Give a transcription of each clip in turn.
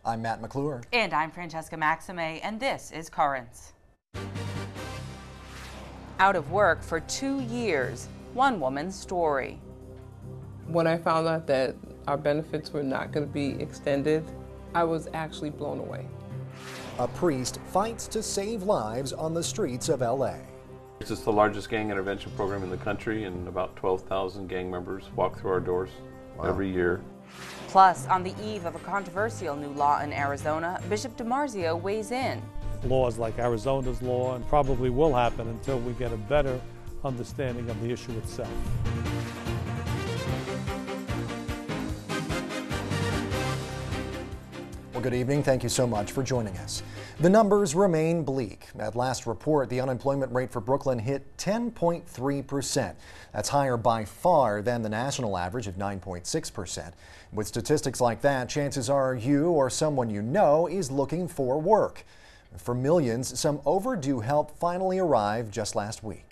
I'm Matt McClure. And I'm Francesca Maxime, and this is Currents. Out of work for 2 years, one woman's story. When I found out that our benefits were not going to be extended, I was actually blown away. A priest fights to save lives on the streets of LA. This is the largest gang intervention program in the country, and about 12,000 gang members walk through our doors every year. Plus, on the eve of a controversial new law in Arizona, Bishop DiMarzio weighs in. Laws like Arizona's law and probably will happen until we get a better understanding of the issue itself. Well, good evening. Thank you so much for joining us. The numbers remain bleak. At last report, the unemployment rate for Brooklyn hit 10.3%. That's higher by far than the national average of 9.6%. With statistics like that, chances are you or someone you know is looking for work. For millions, some overdue help finally arrived just last week.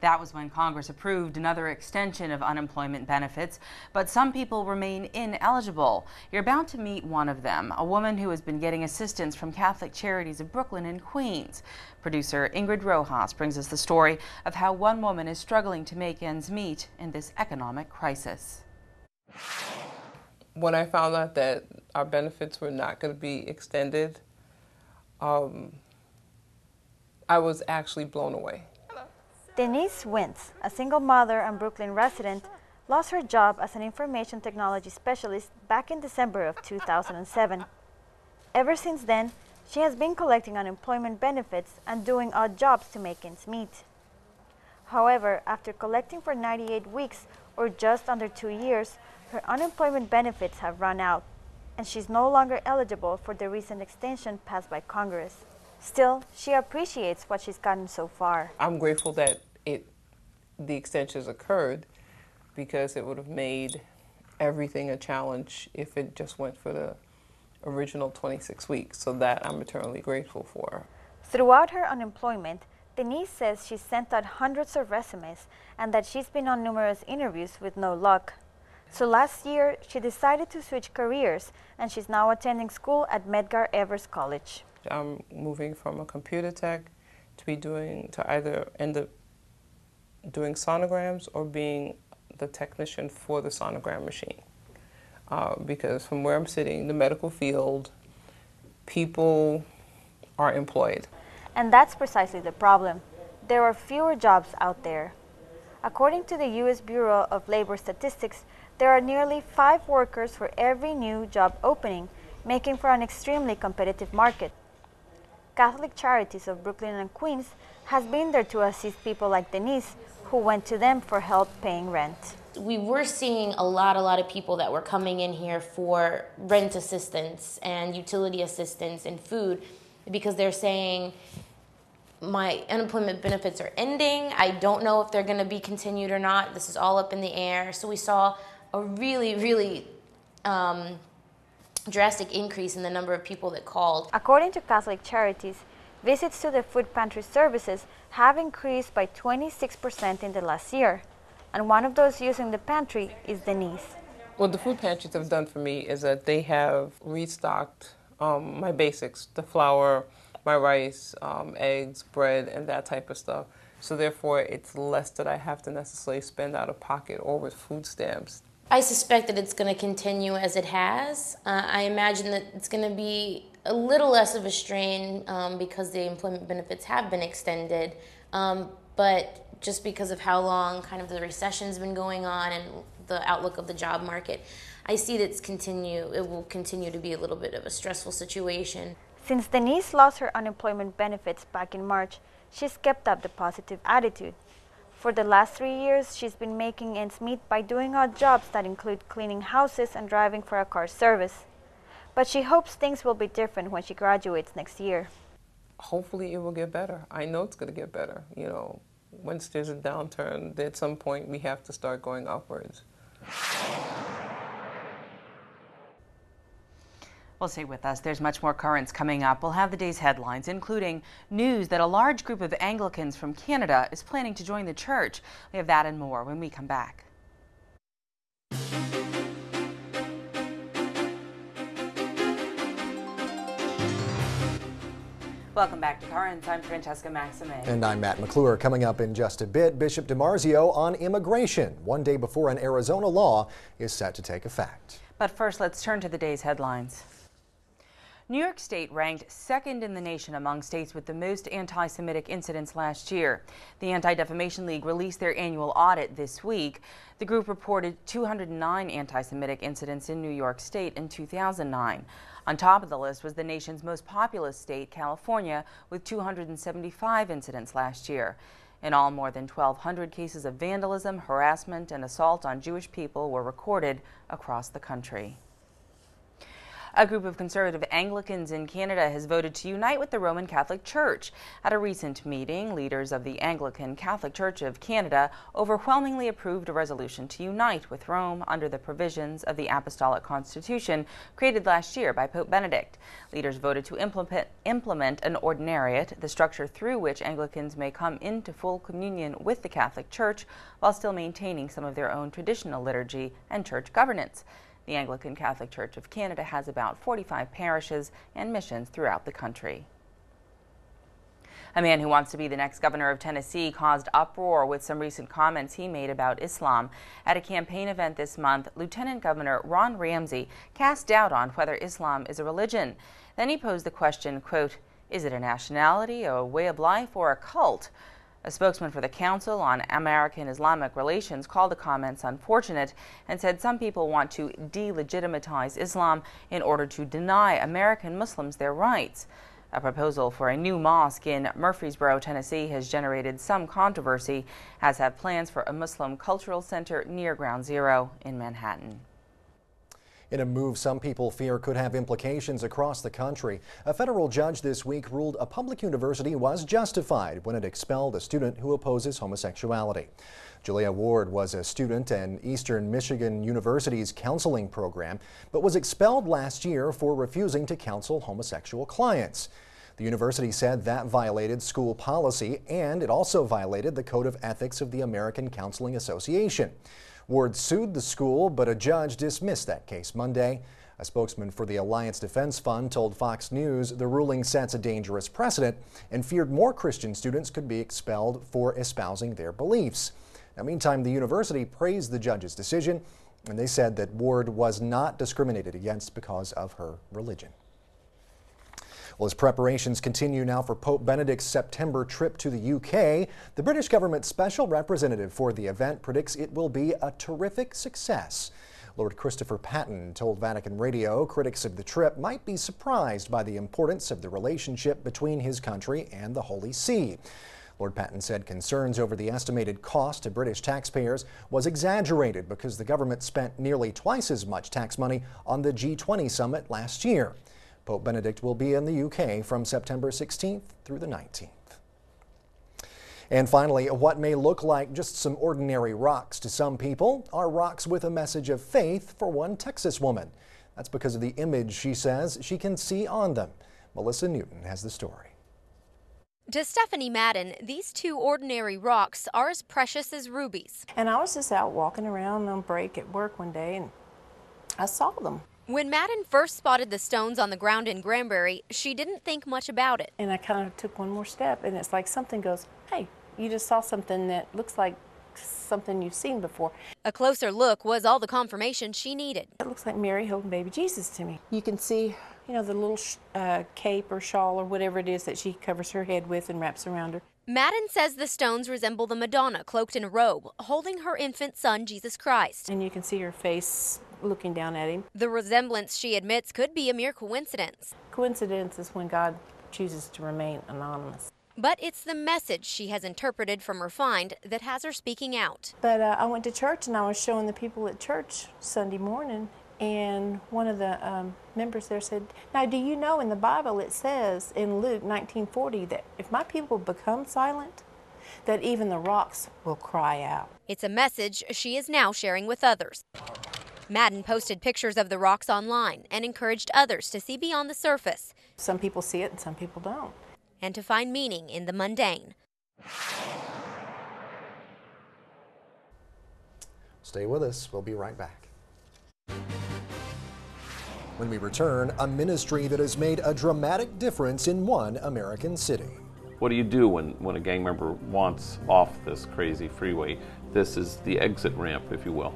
That was when Congress approved another extension of unemployment benefits, but some people remain ineligible. You're about to meet one of them, a woman who has been getting assistance from Catholic Charities of Brooklyn and Queens. Producer Ingrid Rojas brings us the story of how one woman is struggling to make ends meet in this economic crisis. When I found out that our benefits were not going to be extended, I was actually blown away. Denise Wentz, a single mother and Brooklyn resident, lost her job as an information technology specialist back in December of 2007. Ever since then, she has been collecting unemployment benefits and doing odd jobs to make ends meet. However, after collecting for 98 weeks, or just under 2 years, her unemployment benefits have run out, and she's no longer eligible for the recent extension passed by Congress. Still, she appreciates what she's gotten so far. I'm grateful that the extensions occurred, because it would have made everything a challenge if it just went for the original 26 weeks. So that I'm eternally grateful for. Throughout her unemployment, Denise says she's sent out hundreds of resumes and that she's been on numerous interviews with no luck. So last year, she decided to switch careers, and she's now attending school at Medgar Evers College. I'm moving from a computer tech to either end up doing sonograms or being the technician for the sonogram machine. Because from where I'm sitting, the medical field, people are employed. And that's precisely the problem. There are fewer jobs out there. According to the U.S. Bureau of Labor Statistics, there are nearly 5 workers for every new job opening, making for an extremely competitive market. Catholic Charities of Brooklyn and Queens has been there to assist people like Denise, who went to them for help paying rent. We were seeing a lot of people that were coming in here for rent assistance and utility assistance and food, because they're saying, my unemployment benefits are ending. I don't know if they're going to be continued or not. This is all up in the air. So we saw a really drastic increase in the number of people that called. According to Catholic Charities, visits to the food pantry services have increased by 26% in the last year. And one of those using the pantry is Denise. What the food pantries have done for me is that they have restocked my basics, the flour, my rice, eggs, bread, and that type of stuff. So therefore, it's less that I have to necessarily spend out of pocket or with food stamps. I suspect that it's going to continue as it has. I imagine that it's going to be a little less of a strain because the employment benefits have been extended. But just because of how long kind of the recession's been going on and the outlook of the job market, I see that it will continue to be a little bit of a stressful situation. Since Denise lost her unemployment benefits back in March, she's kept up the positive attitude. For the last 3 years, she's been making ends meet by doing odd jobs that include cleaning houses and driving for a car service. But she hopes things will be different when she graduates next year. Hopefully it will get better. I know it's going to get better. You know, once there's a downturn, at some point we have to start going upwards. Well, stay with us. There's much more Currents coming up. We'll have the day's headlines, including news that a large group of Anglicans from Canada is planning to join the church. We have that and more when we come back. Welcome back to Currents. I'm Francesca Maxime. And I'm Matt McClure. Coming up in just a bit, Bishop DiMarzio on immigration, one day before an Arizona law is set to take effect. But first, let's turn to the day's headlines. New York State ranked second in the nation among states with the most anti-Semitic incidents last year. The Anti-Defamation League released their annual audit this week. The group reported 209 anti-Semitic incidents in New York State in 2009. On top of the list was the nation's most populous state, California, with 275 incidents last year. In all, more than 1,200 cases of vandalism, harassment, and assault on Jewish people were recorded across the country. A group of conservative Anglicans in Canada has voted to unite with the Roman Catholic Church. At a recent meeting, leaders of the Anglican Catholic Church of Canada overwhelmingly approved a resolution to unite with Rome under the provisions of the Apostolic Constitution created last year by Pope Benedict. Leaders voted to implement an ordinariate, the structure through which Anglicans may come into full communion with the Catholic Church while still maintaining some of their own traditional liturgy and church governance. The Anglican Catholic Church of Canada has about 45 parishes and missions throughout the country. A man who wants to be the next governor of Tennessee caused uproar with some recent comments he made about Islam. At a campaign event this month, Lieutenant Governor Ron Ramsey cast doubt on whether Islam is a religion. Then he posed the question, quote, "Is it a nationality, a way of life, or a cult?" A spokesman for the Council on American-Islamic Relations called the comments unfortunate and said some people want to delegitimize Islam in order to deny American Muslims their rights. A proposal for a new mosque in Murfreesboro, Tennessee has generated some controversy, as have plans for a Muslim cultural center near Ground Zero in Manhattan. In a move some people fear could have implications across the country, a federal judge this week ruled a public university was justified when it expelled a student who opposes homosexuality. Julia Ward was a student in Eastern Michigan University's counseling program, but was expelled last year for refusing to counsel homosexual clients. The university said that violated school policy, and it also violated the Code of Ethics of the American Counseling Association. Ward sued the school, but a judge dismissed that case Monday. A spokesman for the Alliance Defense Fund told Fox News the ruling sets a dangerous precedent and feared more Christian students could be expelled for espousing their beliefs. Now, meantime, the university praised the judge's decision, and they said that Ward was not discriminated against because of her religion. Well, as preparations continue now for Pope Benedict's September trip to the UK, the British government's special representative for the event predicts it will be a terrific success. Lord Christopher Patten told Vatican Radio critics of the trip might be surprised by the importance of the relationship between his country and the Holy See. Lord Patten said concerns over the estimated cost to British taxpayers was exaggerated because the government spent nearly twice as much tax money on the G20 summit last year. Pope Benedict will be in the UK from September 16th through the 19th. And finally, what may look like just some ordinary rocks to some people are rocks with a message of faith for one Texas woman. That's because of the image she says she can see on them. Melissa Newton has the story. To Stephanie Madden, these two ordinary rocks are as precious as rubies. And I was just out walking around on break at work one day and I saw them. When Madden first spotted the stones on the ground in Granbury, she didn't think much about it. And I kind of took one more step, and it's like something goes, hey, you just saw something that looks like something you've seen before. A closer look was all the confirmation she needed. It looks like Mary holding baby Jesus to me. You can see, you know, the little cape or shawl or whatever it is that she covers her head with and wraps around her. Madden says the stones resemble the Madonna cloaked in a robe, holding her infant son, Jesus Christ. And you can see her face looking down at him. The resemblance, she admits, could be a mere coincidence. Coincidence is when God chooses to remain anonymous. But it's the message she has interpreted from her find that has her speaking out. But I went to church and I was showing the people at church Sunday morning, and one of the members there said, now do you know in the Bible it says in Luke 19:40 that if my people become silent, that even the rocks will cry out. It's a message she is now sharing with others. Madden posted pictures of the rocks online and encouraged others to see beyond the surface. Some people see it and some people don't. And to find meaning in the mundane. Stay with us. We'll be right back. When we return, a ministry that has made a dramatic difference in one American city. What do you do when a gang member wants off this crazy freeway? This is the exit ramp, if you will.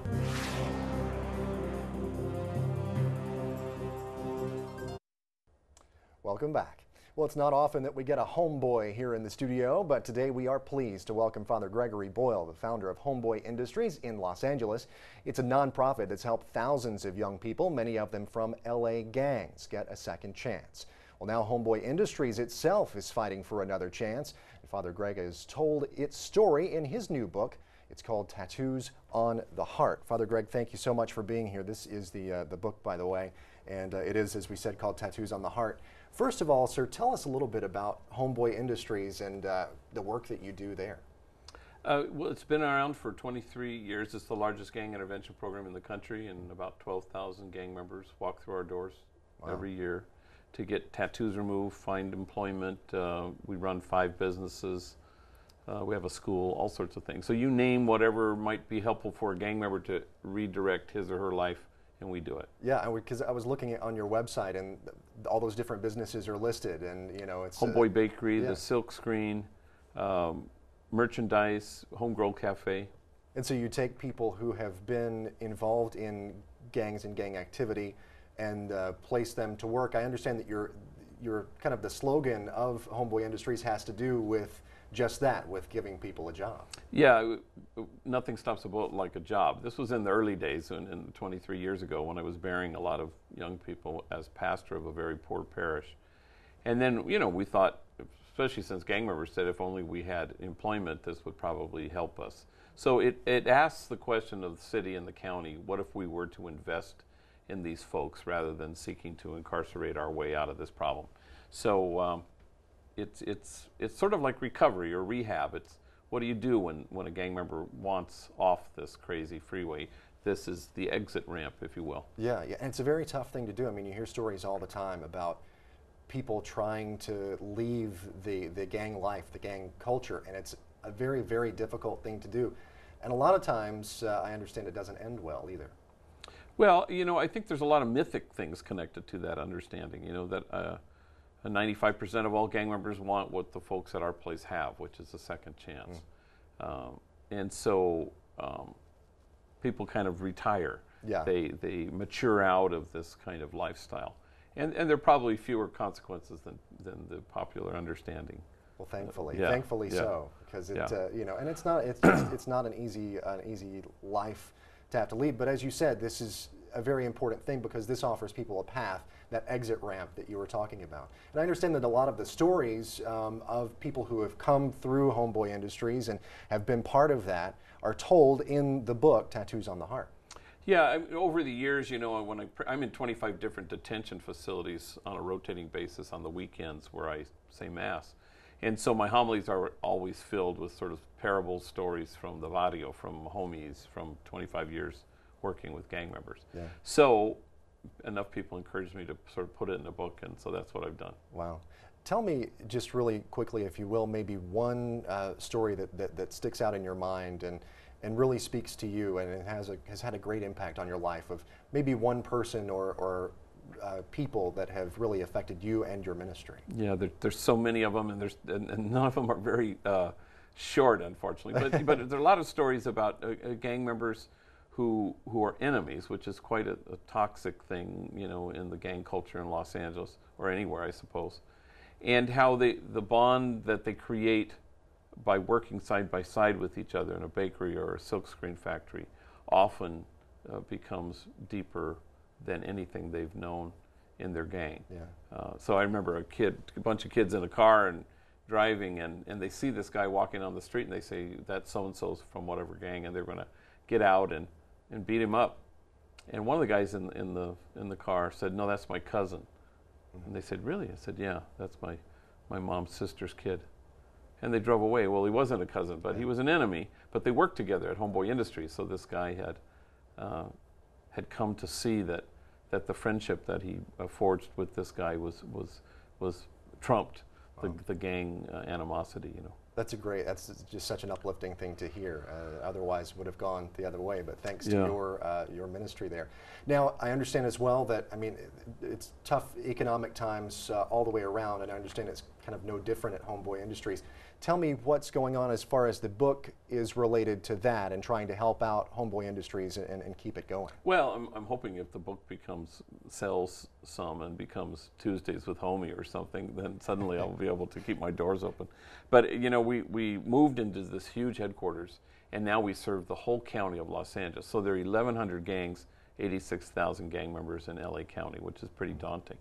Welcome back. Well, it's not often that we get a homeboy here in the studio, but today we are pleased to welcome Father Gregory Boyle, the founder of Homeboy Industries in Los Angeles. It's a nonprofit that's helped thousands of young people, many of them from LA gangs, get a second chance. Well, now Homeboy Industries itself is fighting for another chance, and Father Greg has told its story in his new book. It's called Tattoos on the Heart. Father Greg, thank you so much for being here. This is the book, by the way, and it is, as we said, called Tattoos on the Heart. First of all, sir, tell us a little bit about Homeboy Industries and the work that you do there. Well, it's been around for 23 years. It's the largest gang intervention program in the country, and about 12,000 gang members walk through our doors every year to get tattoos removed, find employment. We run 5 businesses. We have a school, all sorts of things. So you name whatever might be helpful for a gang member to redirect his or her life, and we do it. Yeah, because I was looking on your website, and all those different businesses are listed, and you know it's Homeboy Bakery, the Silk Screen, merchandise, Homegrown Cafe. And so you take people who have been involved in gangs and gang activity, and place them to work. I understand that your kind of the slogan of Homeboy Industries has to do with just that, with giving people a job. Yeah, nothing stops a bullet like a job. This was in the early days, in 23 years ago, when I was bearing a lot of young people as pastor of a very poor parish. And then, you know, we thought, especially since gang members said if only we had employment, this would probably help us. So it asks the question of the city and the county, what if we were to invest in these folks rather than seeking to incarcerate our way out of this problem? So it's sort of like recovery or rehab. It's what do you do when a gang member wants off this crazy freeway? This is the exit ramp, if you will. Yeah, and it's a very tough thing to do. I mean, you hear stories all the time about people trying to leave the gang life, the gang culture, and it's a very, very difficult thing to do. And a lot of times, I understand it doesn't end well either. Well, you know, I think there's a lot of mythic things connected to that understanding, you know, that 95% of all gang members want what the folks at our place have, which is a second chance. And so people kind of retire. Yeah. They mature out of this kind of lifestyle. And there are probably fewer consequences than the popular understanding. Well, thankfully, Yeah. thankfully Yeah. so, because it, Yeah. you know, and it's not it's not an easy life to have to lead. But as you said, this is a very important thing because this offers people a path, that exit ramp that you were talking about. And I understand that a lot of the stories of people who have come through Homeboy Industries and have been part of that are told in the book Tattoos on the Heart. Yeah, over the years, you know, when I'm in 25 different detention facilities on a rotating basis on the weekends where I say Mass. And so my homilies are always filled with sort of parable stories from the barrio, from homies, from 25 years working with gang members. Yeah. So enough people encouraged me to sort of put it in a book, and so that's what I've done. Wow. Tell me just really quickly, if you will, maybe one story that sticks out in your mind and really speaks to you and it has had a great impact on your life, of maybe one person or people that have really affected you and your ministry. Yeah, there's so many of them, and none of them are very short, unfortunately. But there are a lot of stories about gang members who are enemies, which is quite a toxic thing, you know, in the gang culture in Los Angeles or anywhere, I suppose, and how the bond that they create by working side by side with each other in a bakery or a silkscreen factory often becomes deeper than anything they've known in their gang. Yeah. So I remember a bunch of kids in a car and driving, and they see this guy walking on the street, and they say, that's so-and-so's from whatever gang, and they're going to get out and beat him up. And one of the guys in the car said, no, that's my cousin. Mm-hmm. And they said, really? I said, yeah, that's my mom's sister's kid. And they drove away. Well, he wasn't a cousin, but he was an enemy. But they worked together at Homeboy Industries, so this guy had come to see that the friendship that he forged with this guy was trumped the gang animosity, you know. That's just such an uplifting thing to hear. Otherwise would have gone the other way, but thanks to your ministry there. Now, I understand as well that, I mean, it's tough economic times all the way around, and I understand it's kind of no different at Homeboy Industries. Tell me what's going on as far as the book is related to that and trying to help out Homeboy Industries and keep it going. Well, I'm hoping if the book sells some and becomes Tuesdays with Homie or something, then suddenly I'll be able to keep my doors open. But, you know, we moved into this huge headquarters, and now we serve the whole county of Los Angeles. So there are 1,100 gangs, 86,000 gang members in LA County, which is pretty daunting.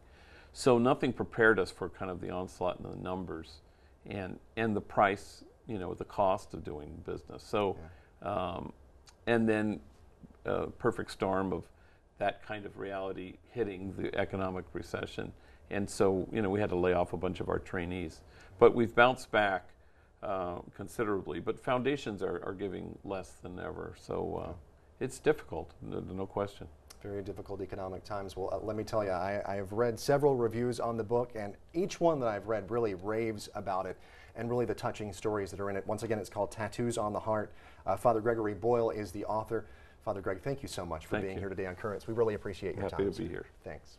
So nothing prepared us for kind of the onslaught and the numbers and the price, you know, the cost of doing business. So, and then a perfect storm of that kind of reality hitting the economic recession. And so, you know, we had to lay off a bunch of our trainees. But we've bounced back considerably. But foundations are giving less than ever. So it's difficult, no question. Very difficult economic times. Well, let me tell you, I have read several reviews on the book, and each one that I've read really raves about it and really the touching stories that are in it. Once again, it's called Tattoos on the Heart. Father Gregory Boyle is the author. Father Greg, thank you so much for being here today on Currents. We really appreciate your time. Happy to be here. Thanks.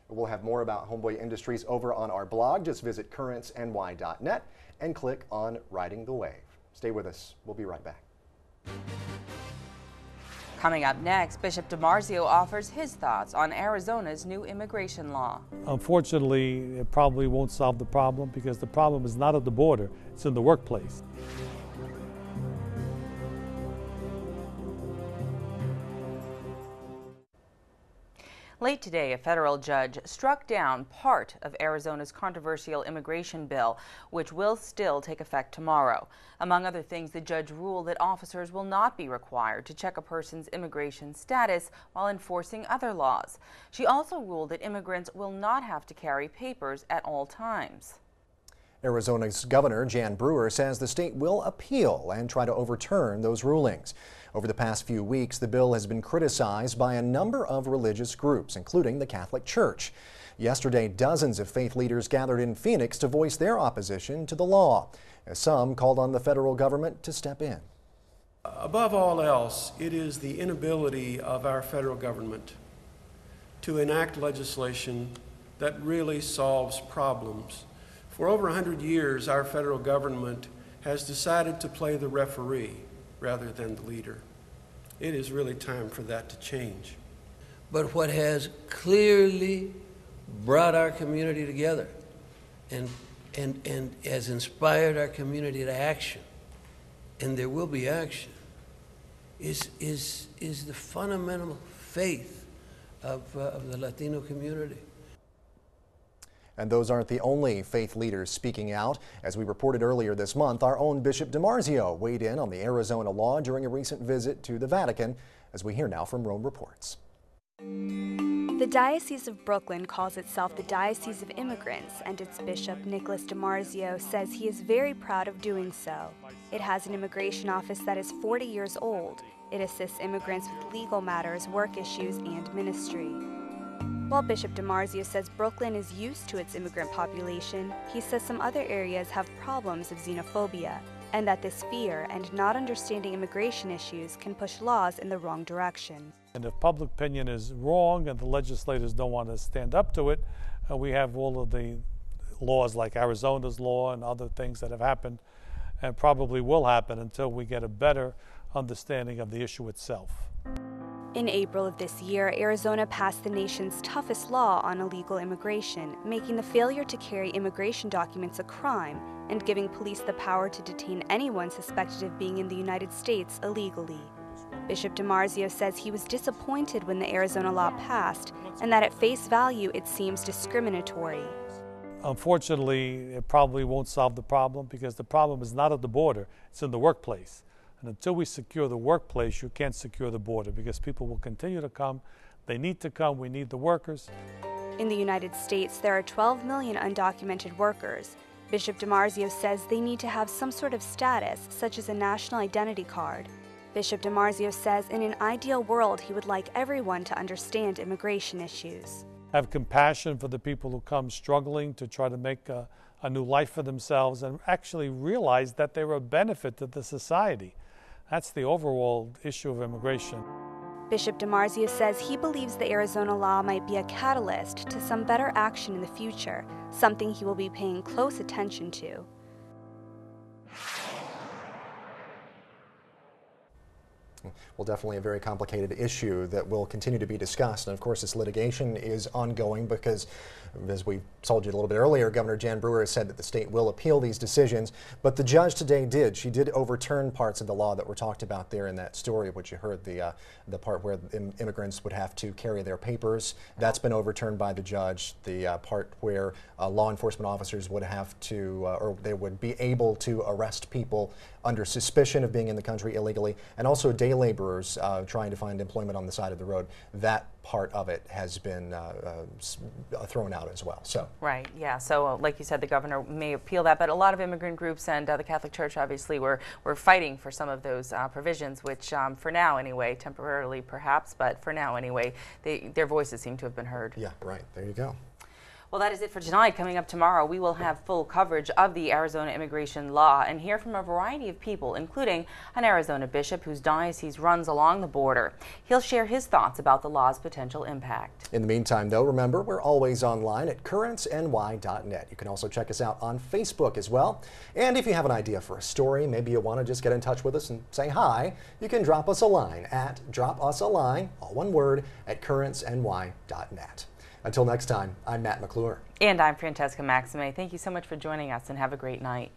We'll have more about Homeboy Industries over on our blog. Just visit currentsny.net and click on Riding the Wave. Stay with us. We'll be right back. Coming up next, Bishop DiMarzio offers his thoughts on Arizona's new immigration law. Unfortunately, it probably won't solve the problem because the problem is not at the border, it's in the workplace. Late today, a federal judge struck down part of Arizona's controversial immigration bill, which will still take effect tomorrow. Among other things, the judge ruled that officers will not be required to check a person's immigration status while enforcing other laws. She also ruled that immigrants will not have to carry papers at all times. Arizona's Governor Jan Brewer says the state will appeal and try to overturn those rulings. Over the past few weeks, the bill has been criticized by a number of religious groups, including the Catholic Church. Yesterday, dozens of faith leaders gathered in Phoenix to voice their opposition to the law, as some called on the federal government to step in. Above all else, it is the inability of our federal government to enact legislation that really solves problems. For over 100 years, our federal government has decided to play the referee rather than the leader. It is really time for that to change. But what has clearly brought our community together and has inspired our community to action, and there will be action, is the fundamental faith of the Latino community. And those aren't the only faith leaders speaking out. As we reported earlier this month, our own Bishop DiMarzio weighed in on the Arizona law during a recent visit to the Vatican, as we hear now from Rome Reports. The Diocese of Brooklyn calls itself the Diocese of Immigrants, and its Bishop, Nicholas DiMarzio, says he is very proud of doing so. It has an immigration office that is 40 years old. It assists immigrants with legal matters, work issues, and ministry. While Bishop DiMarzio says Brooklyn is used to its immigrant population, he says some other areas have problems of xenophobia, and that this fear and not understanding immigration issues can push laws in the wrong direction. And if public opinion is wrong and the legislators don't want to stand up to it, we have all of the laws like Arizona's law and other things that have happened and probably will happen until we get a better understanding of the issue itself. In April of this year, Arizona passed the nation's toughest law on illegal immigration, making the failure to carry immigration documents a crime and giving police the power to detain anyone suspected of being in the United States illegally. Bishop DiMarzio says he was disappointed when the Arizona law passed and that at face value it seems discriminatory. Unfortunately, it probably won't solve the problem because the problem is not at the border, it's in the workplace. And until we secure the workplace, you can't secure the border because people will continue to come. They need to come. We need the workers. In the United States, there are 12 million undocumented workers. Bishop DiMarzio says they need to have some sort of status, such as a national identity card. Bishop DiMarzio says in an ideal world, he would like everyone to understand immigration issues. have compassion for the people who come struggling to try to make a new life for themselves and actually realize that they're a benefit to the society. That's the overall issue of immigration. Bishop DiMarzio says he believes the Arizona law might be a catalyst to some better action in the future, something he will be paying close attention to. Well, definitely a very complicated issue that will continue to be discussed. And of course, this litigation is ongoing because, as we told you a little bit earlier, Governor Jan Brewer has said that the state will appeal these decisions. But the judge today did. She did overturn parts of the law that were talked about there in that story, which you heard, the part where immigrants would have to carry their papers. That's been overturned by the judge. The part where law enforcement officers would have to, or they would be able to arrest people under suspicion of being in the country illegally, and also day laborers trying to find employment on the side of the road. That part of it has been thrown out as well. So right, yeah. So like you said, the governor may appeal that, but a lot of immigrant groups and the Catholic Church obviously were fighting for some of those provisions, which for now anyway, temporarily perhaps, but for now anyway, their voices seem to have been heard. Yeah, right. There you go. Well, that is it for tonight. Coming up tomorrow, we will have full coverage of the Arizona immigration law and hear from a variety of people, including an Arizona bishop whose diocese runs along the border. He'll share his thoughts about the law's potential impact. In the meantime, though, remember, we're always online at currentsny.net. You can also check us out on Facebook as well. And if you have an idea for a story, maybe you want to just get in touch with us and say hi, you can drop us a line at all one word, at currentsny.net. Until next time, I'm Matt McClure. And I'm Francesca Maxime. Thank you so much for joining us and have a great night.